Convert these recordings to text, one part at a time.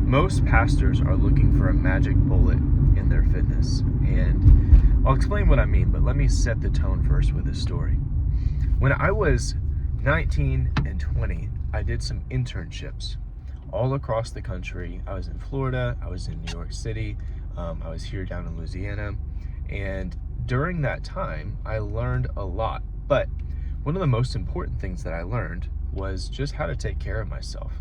Most pastors are looking for a magic bullet in their fitness, and I'll explain what I mean, but let me set the tone first with this story. When I was 19 and 20, I did some internships all across the country. I was in Florida, I was in New York City, I was here down in Louisiana, and during that time, I learned a lot. But one of the most important things that I learned was just how to take care of myself.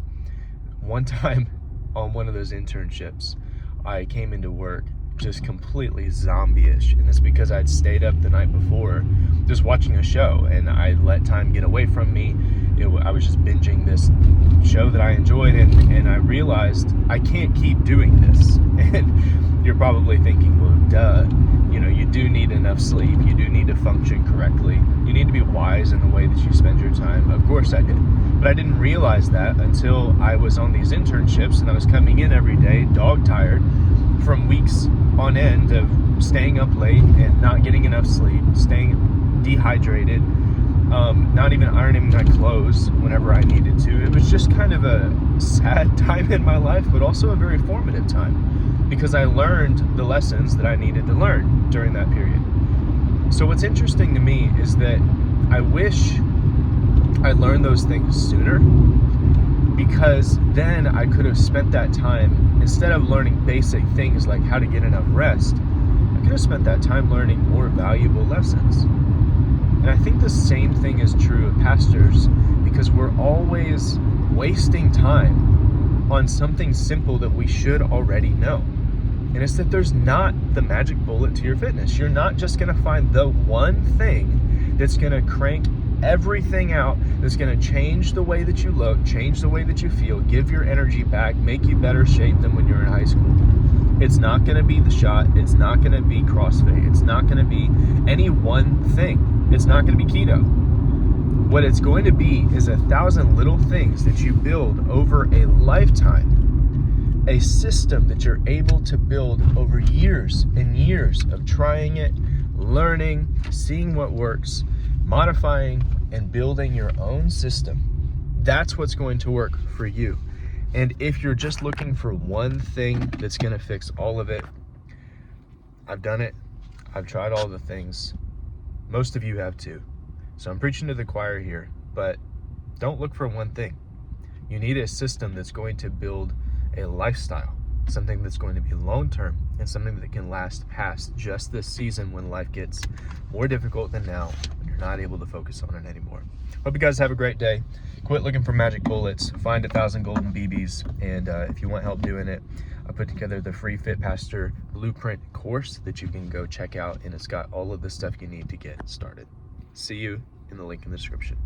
One time on one of those internships, I came into work just completely zombie-ish, and it's because I'd stayed up the night before just watching a show, and I let time get away from me. I was just binging this show that I enjoyed, and I realized I can't keep doing this. And you're probably thinking, well, duh, you do need enough sleep, you do need to function correctly, you need to be wise in the way that you spend your time. Of course I did, but I didn't realize that until I was on these internships and I was coming in every day dog tired from weeks on end of staying up late and not getting enough sleep, staying dehydrated, not even ironing my clothes whenever I needed to. It was just kind of a sad time in my life, but also a very formative time because I learned the lessons that I needed to learn during that period. So what's interesting to me is that I wish I learned those things sooner, because then I could have spent that time, instead of learning basic things like how to get enough rest, I could have spent that time learning more valuable lessons. And I think the same thing is true of pastors, because we're always wasting time on something simple that we should already know. And it's that there's not the magic bullet to your fitness. You're not just going to find the one thing that's going to crank everything out, that's going to change the way that you look, change the way that you feel, give your energy back, make you better shape than when you're in high school. It's not going to be the shot. It's not going to be CrossFit. It's not going to be any one thing. It's not going to be keto. What it's going to be is 1,000 little things that you build over a lifetime. A system that you're able to build over years and years of trying it, learning, seeing what works, modifying, and building your own system. That's what's going to work for you. And if you're just looking for one thing that's going to fix all of it, I've done it. I've tried all the things. Most of you have too. So I'm preaching to the choir here, but don't look for one thing. You need a system that's going to build a lifestyle, something that's going to be long-term, and something that can last past just this season when life gets more difficult than now, when you're not able to focus on it anymore. Hope you guys have a great day. Quit looking for magic bullets, find 1,000 golden BBs, and if you want help doing it, I put together the free Fit Pastor Blueprint course that you can go check out, and it's got all of the stuff you need to get started. See you in the link in the description.